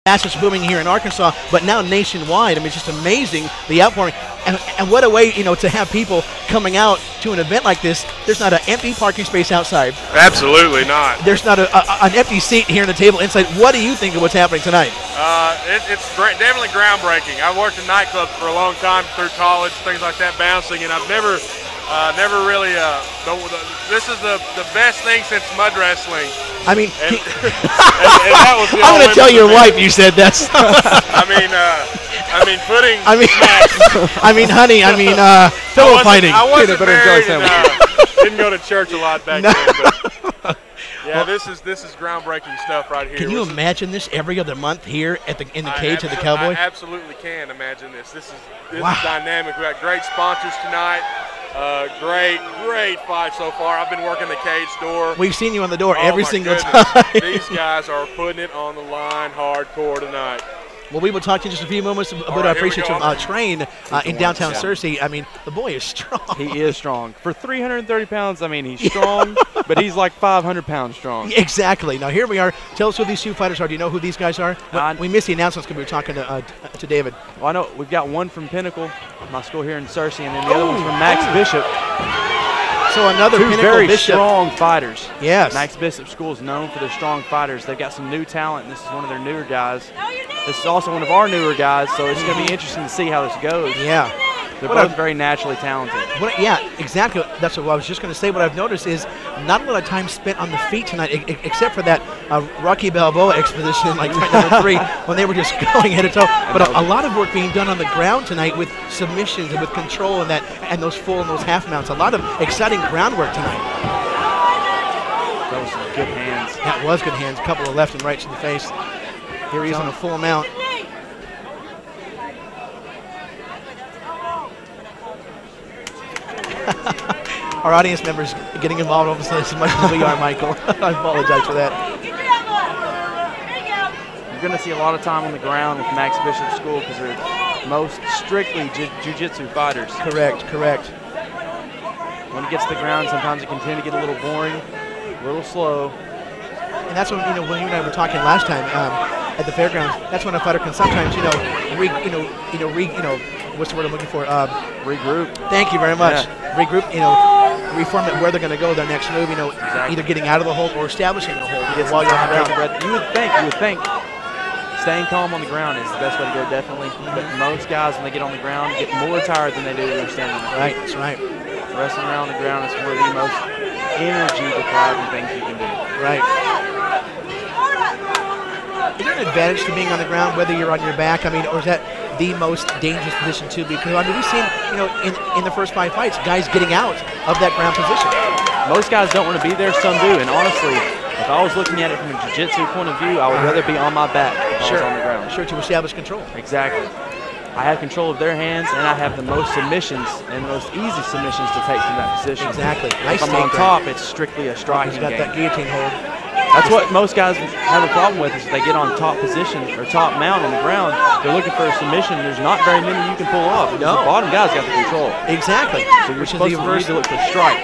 fastest booming here in Arkansas, but now nationwide. I mean, it's just amazing the outpouring. And what a way, to have people coming out to an event like this. There's not an empty parking space outside. Absolutely not. There's not an empty seat here on the table inside. What do you think of what's happening tonight? It's definitely groundbreaking. I've worked in nightclubs for a long time through college, things like that, bouncing, and I've never really. This is the best thing since mud wrestling. I mean, and that was I'm going to tell your wife you said that. Pudding. Honey. Pillow fighting. I wasn't married and didn't go to church a lot back then. But yeah, this is groundbreaking stuff right here. Can you imagine this every other month here in the cage of the Cowboy? I absolutely can imagine this. This is dynamic. We got great sponsors tonight. Great fight so far. I've been working the cage door. We've seen you on the door every single time. These guys are putting it on the line hardcore tonight. Well, we will talk to you in just a few moments about our appreciation of Train in downtown Searcy. I mean, the boy is strong. He is strong. For 330 pounds, I mean, he's strong, but he's like 500 pounds strong. Exactly. Now, here we are. Tell us who these two fighters are. Do you know who these guys are? We missed the announcements because we were talking to David. Well, I know we've got one from Pinnacle, my school here in Searcy, and then the other one's from Max Bishop. So another two Pinnacle very Bishop. Strong fighters. Yes. Max Bishop School is known for their strong fighters. They've got some new talent, and this is one of their newer guys. This is also one of our newer guys, so it's going to be interesting to see how this goes. Yeah. They're both very naturally talented. Yeah, exactly. That's what I was just going to say. What I've noticed is not a lot of time spent on the feet tonight, except for that Rocky Balboa exposition, like fight number 3, when they were just going head to toe. But a lot of work being done on the ground tonight with submissions and with control and those full and those half mounts. A lot of exciting groundwork tonight. That was some good hands. That was good hands. A couple of left and rights to the face. Here he is on a full mount. Our audience members getting involved almost as much as we are, Michael. I apologize for that. You're going to see a lot of time on the ground with Max Bishop School because they're most strictly jiu-jitsu fighters. Correct. When he gets to the ground, sometimes it can tend to get a little boring, a little slow. And that's when when you and I were talking last time at the fairgrounds. That's when a fighter can sometimes what's the word I'm looking for? Regroup. Thank you very much. Yeah. Regroup. Reform it where they're going to go. Their next move. Exactly. Either getting out of the hold or establishing the hold. While you're on the ground. You would think staying calm on the ground is the best way to go, definitely. But most guys, when they get on the ground, get more tired than they do when they're standing on the ground. Right. That's right. Wrestling around the ground is one of the most energy-depriving things you can do. Right. Is there an advantage to being on the ground, whether you're on your back? Or is that the most dangerous position too? Because we've seen, in the first 5 fights, guys getting out of that ground position. Most guys don't want to be there, some do. And honestly, if I was looking at it from a jiu-jitsu point of view, I would rather be on my back if I was on the ground. Sure, to establish control. Exactly. I have control of their hands, and I have the most submissions and the most easy submissions to take from that position. Exactly. If I'm on top, it's strictly a striking game. He's got that guillotine hold. That's what most guys have a problem with is if they get on top position or top mount on the ground, they're looking for a submission. There's not very many you can pull off. No. The bottom guy's got the control. Exactly. So you're supposed to look for strike.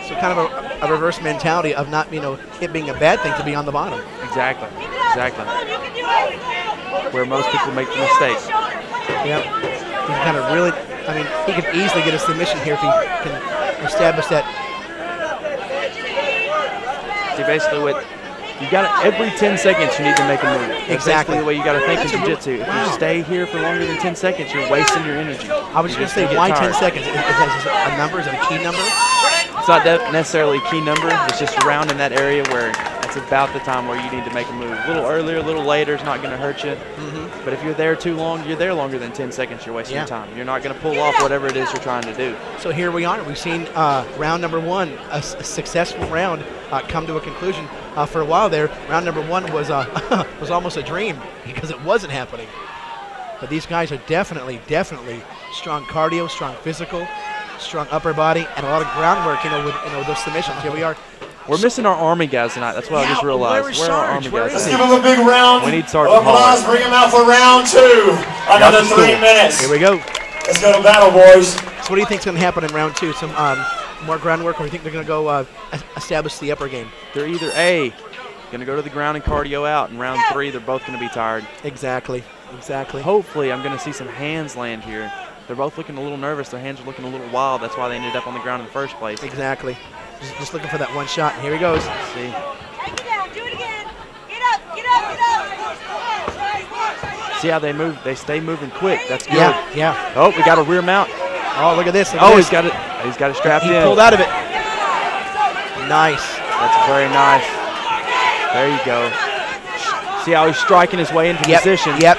So kind of a reverse mentality of not, it being a bad thing to be on the bottom. Exactly. Where most people make the mistake. Yep. He kind of really, he could easily get a submission here if he can establish that. See, basically you got to, every 10 seconds you need to make a move. That's exactly the way you got to think in jiu-jitsu. If you stay here for longer than 10 seconds, you're wasting your energy. I was just going to say, why 10 seconds? Is that a number? Is it a key number? It's not necessarily a key number. It's just around in that area where it's about the time where you need to make a move. A little earlier, a little later is not going to hurt you. But if you're there too long, you're there longer than 10 seconds, you're wasting your time. You're not going to pull off whatever it is you're trying to do. So here we are. We've seen round number 1, a successful round, come to a conclusion. For a while there, round number 1 was was almost a dream because it wasn't happening. But these guys are definitely strong cardio, strong physical, strong upper body, and a lot of groundwork, with those submissions. Here we are. We're missing our Army guys tonight. That's what I just realized. Where are our Army guys? Let's give them a big round. We need Sergeant applause. Bring them out for round 2. Another 3 minutes. Here we go. Let's go to battle, boys. So what do you think is going to happen in round 2? Some more groundwork, or do you think they're going to go establish the upper game? They're either A, Going to go to the ground and cardio out. In round 3, they're both going to be tired. Exactly. Hopefully, I'm going to see some hands land here. They're both looking a little nervous. Their hands are looking a little wild. That's why they ended up on the ground in the first place. Exactly. Just looking for that one shot. Here he goes. Let's see. Take it down. Do it again. Get up. Get up. Get up. See how they move? They stay moving quick. That's good. Yeah. Oh, we got a rear mount. Oh, look at this. He's got it. He's got it strapped in. He pulled out of it. Nice. That's very nice. There you go. See how he's striking his way into position. Yep.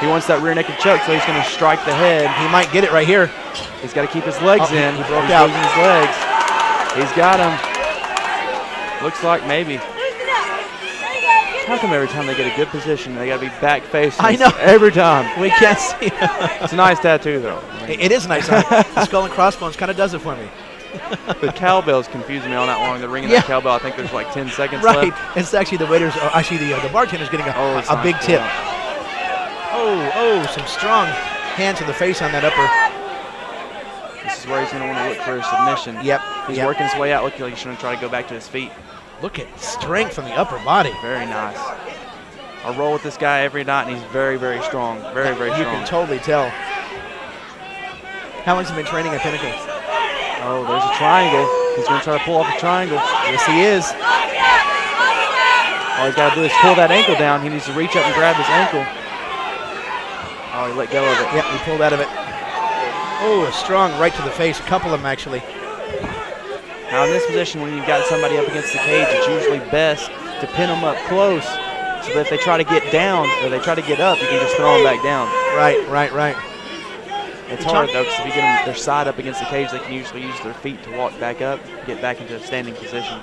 He wants that rear naked choke, so he's going to strike the head. He might get it right here. He's got to keep his legs in. He broke he's out. losing his legs. He's got him. Looks like maybe. How come every time they get a good position, they got to be back facing? I know. Every time. We can't see. It's a nice tattoo, though. It is nice. The skull and crossbones kind of does it for me. The cowbell's confusing me all night long. They're ringing that cowbell. I think there's like 10 seconds right. left. It's actually the waiters, actually the bartender's getting a big tip. Oh, some strong hands to the face on that upper. This is where he's going to want to look for a submission. Yep. He's working his way out. Looking like he's going to try to go back to his feet. Look at strength from the upper body. Very nice. I roll with this guy every night, and he's very, very strong. Very, very strong. You can totally tell. How long has he been training at Pinnacle? Oh, there's a triangle. He's going to try to pull off a triangle. Yes, he is. All he's got to do is pull that ankle down. He needs to reach up and grab his ankle. Oh, he let go of it. Yep, he pulled out of it. Oh, strong right to the face. A couple of them, actually. Now, in this position, when you've got somebody up against the cage, it's usually best to pin them up close so that if they try to get down or they try to get up, you can just throw them back down. Right. It's hard, though, because if you get them their side up against the cage, they can usually use their feet to walk back up, get back into a standing position.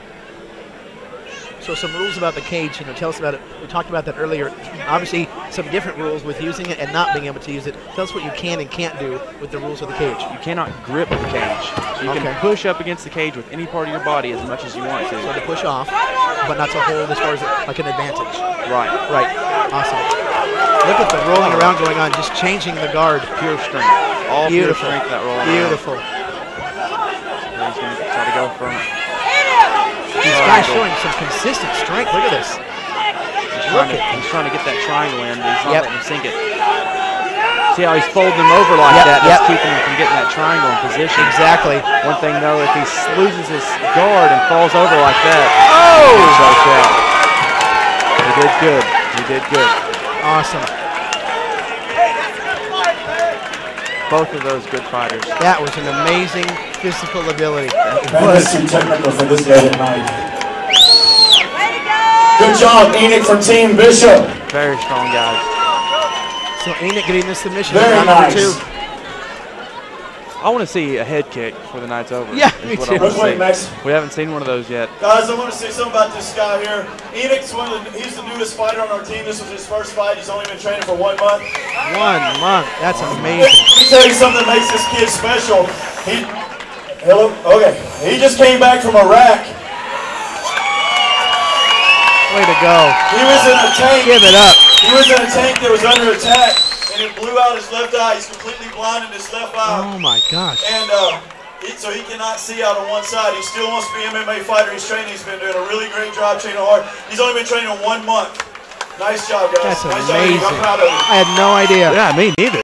So some rules about the cage, tell us about it. We talked about that earlier. Obviously, some different rules with using it and not being able to use it. Tell us what you can and can't do with the rules of the cage. You cannot grip the cage. So you can push up against the cage with any part of your body as much as you want to. So to push off, but not to hold as far as like an advantage. Right. Awesome. Look at the rolling around going on, just changing the guard. Pure strength. All pure strength that rolling Beautiful. Around. He's going to try to go from it. These guys showing some consistent strength. Look at this. He's trying to get that triangle in, but he's not letting him sink it. See how he's folding him over like that? That's keeping him from getting that triangle in position. Exactly. One thing, though, if he loses his guard and falls over like that, he did good. He did good. Awesome. Both of those good fighters. That was an amazing physical ability. That was too technical for this day tonight. Good job, Enoch from Team Bishop. Very strong guys. So Enoch getting the submission. Very nice. Number 2. I want to see a head kick before the night's over. Yeah, me too. Wait, Max. We haven't seen one of those yet. Guys, I want to say something about this guy here. Enoch's he's the newest fighter on our team. This was his first fight. He's only been training for 1 month. 1 month. That's amazing. Let me tell you something that makes this kid special. He just came back from Iraq. Way to go. He was in a tank. Give it up. He was in a tank that was under attack, and it blew out his left eye. He's completely blind in his left eye. Oh my gosh. And so he cannot see out on one side. He still wants to be an MMA fighter. He's training. He's been doing a really great job training hard. He's only been training 1 month. Nice job, guys. That's nice amazing. Job. I'm proud of you. I had no idea. Yeah, me neither.